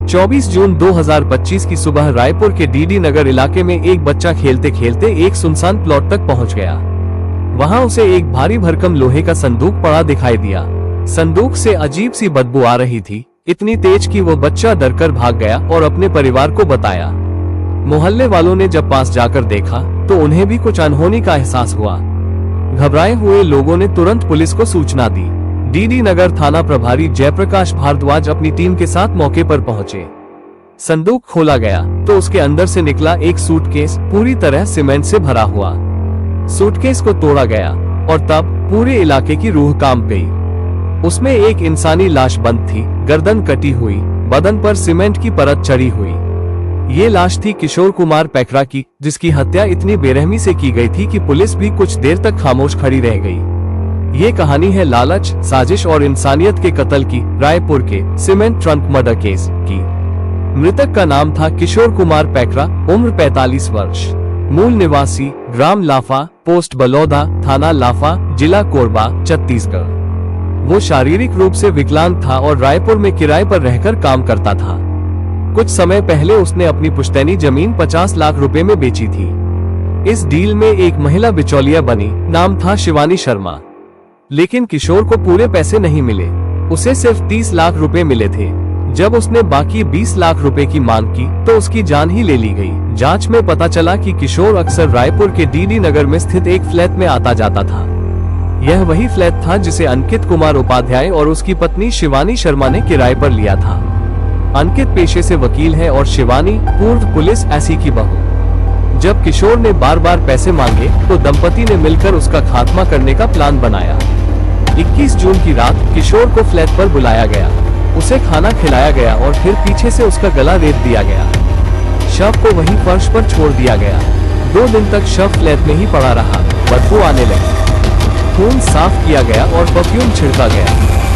24 जून 2025 की सुबह रायपुर के डीडी नगर इलाके में एक बच्चा खेलते खेलते एक सुनसान प्लॉट तक पहुंच गया। वहां उसे एक भारी भरकम लोहे का संदूक पड़ा दिखाई दिया। संदूक से अजीब सी बदबू आ रही थी, इतनी तेज कि वो बच्चा डरकर भाग गया और अपने परिवार को बताया। मोहल्ले वालों ने जब पास जाकर देखा तो उन्हें भी कुछ अनहोनी का एहसास हुआ। घबराए हुए लोगों ने तुरंत पुलिस को सूचना दी। डीडी नगर थाना प्रभारी जयप्रकाश भारद्वाज अपनी टीम के साथ मौके पर पहुंचे। संदूक खोला गया तो उसके अंदर से निकला एक सूटकेस पूरी तरह सीमेंट से भरा हुआ। सूटकेस को तोड़ा गया और तब पूरे इलाके की रूह कांप गई। उसमें एक इंसानी लाश बंद थी, गर्दन कटी हुई, बदन पर सीमेंट की परत चढ़ी हुई। ये लाश थी किशोर कुमार पैकरा की, जिसकी हत्या इतनी बेरहमी से की गई थी कि पुलिस भी कुछ देर तक खामोश खड़ी रह गई। ये कहानी है लालच, साजिश और इंसानियत के कत्ल की, रायपुर के सीमेंट ट्रंक मर्डर केस की। मृतक का नाम था किशोर कुमार पैकरा, उम्र 45 वर्ष, मूल निवासी ग्राम लाफा, पोस्ट बलौदा, थाना लाफा, जिला कोरबा, छत्तीसगढ़। वो शारीरिक रूप से विकलांग था और रायपुर में किराए पर रहकर काम करता था। कुछ समय पहले उसने अपनी पुश्तैनी जमीन 50 लाख रुपए में बेची थी। इस डील में एक महिला बिचौलिया बनी, नाम था शिवानी शर्मा। लेकिन किशोर को पूरे पैसे नहीं मिले, उसे सिर्फ 30 लाख रुपए मिले थे। जब उसने बाकी 20 लाख रुपए की मांग की तो उसकी जान ही ले ली गई। जांच में पता चला कि किशोर अक्सर रायपुर के डीडी नगर में स्थित एक फ्लैट में आता जाता था। यह वही फ्लैट था जिसे अंकित कुमार उपाध्याय और उसकी पत्नी शिवानी शर्मा ने किराए पर लिया था। अंकित पेशे से वकील है और शिवानी पूर्व पुलिस एसआई की बहू। जब किशोर ने बार बार पैसे मांगे तो दंपति ने मिलकर उसका खात्मा करने का प्लान बनाया। 21 जून की रात किशोर को फ्लैट पर बुलाया गया, उसे खाना खिलाया गया और फिर पीछे से उसका गला रेत दिया गया। शव को वहीं फर्श पर छोड़ दिया गया। 2 दिन तक शव फ्लैट में ही पड़ा रहा, बदबू आने लगी। खून साफ किया गया और परफ्यूम छिड़का गया।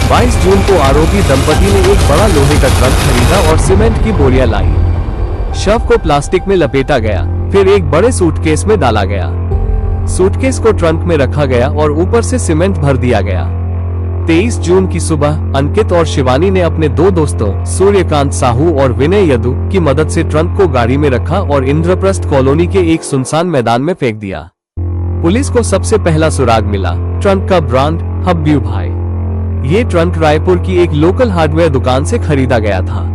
22 जून को आरोपी दंपति ने एक बड़ा लोहे का ट्रक खरीदा और सीमेंट की बोरियां लाई। शव को प्लास्टिक में लपेटा गया, फिर एक बड़े सूटकेस में डाला गया। सूटकेस को ट्रंक में रखा गया और ऊपर से सीमेंट भर दिया गया। 23 जून की सुबह अंकित और शिवानी ने अपने 2 दोस्तों सूर्यकांत साहू और विनय यदु की मदद से ट्रंक को गाड़ी में रखा और इंद्रप्रस्थ कॉलोनी के एक सुनसान मैदान में फेंक दिया। पुलिस को सबसे पहला सुराग मिला ट्रंक का ब्रांड हब्बू भाई। ये ट्रंक रायपुर की एक लोकल हार्डवेयर दुकान से खरीदा गया था।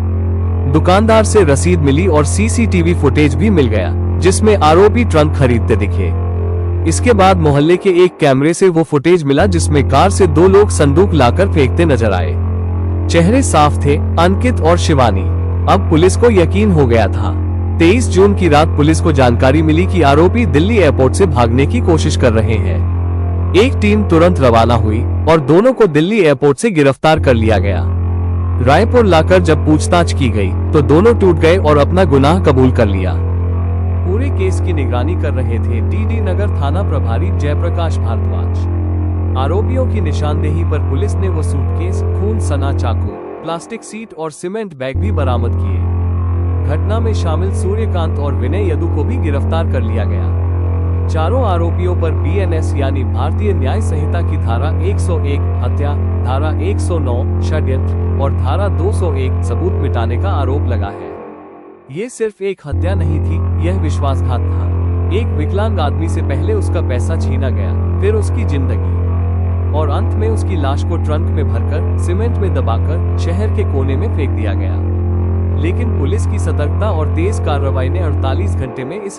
दुकानदार से रसीद मिली और सीसीटीवी फुटेज भी मिल गया जिसमें आरोपी ट्रंक खरीदते दिखे। इसके बाद मोहल्ले के एक कैमरे से वो फुटेज मिला जिसमें कार से 2 लोग संदूक लाकर फेंकते नजर आए। चेहरे साफ थे, अंकित और शिवानी। अब पुलिस को यकीन हो गया था। 23 जून की रात पुलिस को जानकारी मिली कि आरोपी दिल्ली एयरपोर्ट से भागने की कोशिश कर रहे हैं। एक टीम तुरंत रवाना हुई और दोनों को दिल्ली एयरपोर्ट से गिरफ्तार कर लिया गया। रायपुर लाकर जब पूछताछ की गई तो दोनों टूट गए और अपना गुनाह कबूल कर लिया। पूरे केस की निगरानी कर रहे थे डीडी नगर थाना प्रभारी जयप्रकाश भारद्वाज। आरोपियों की निशानदेही पर पुलिस ने वो सूटकेस, खून सना चाकू, प्लास्टिक सीट और सीमेंट बैग भी बरामद किए। घटना में शामिल सूर्यकांत और विनय यदु को भी गिरफ्तार कर लिया गया। चारों आरोपियों पर बीएनएस यानी भारतीय न्याय संहिता की धारा 101 हत्या, धारा 109 षड्यंत्र और धारा 201 सबूत मिटाने का आरोप लगा है। ये सिर्फ एक हत्या नहीं थी, यह विश्वासघात था। एक विकलांग आदमी से पहले उसका पैसा छीना गया, फिर उसकी जिंदगी, और अंत में उसकी लाश को ट्रंक में भरकर सीमेंट में दबाकर शहर के कोने में फेंक दिया गया। लेकिन पुलिस की सतर्कता और तेज कार्रवाई ने 48 घंटे में इस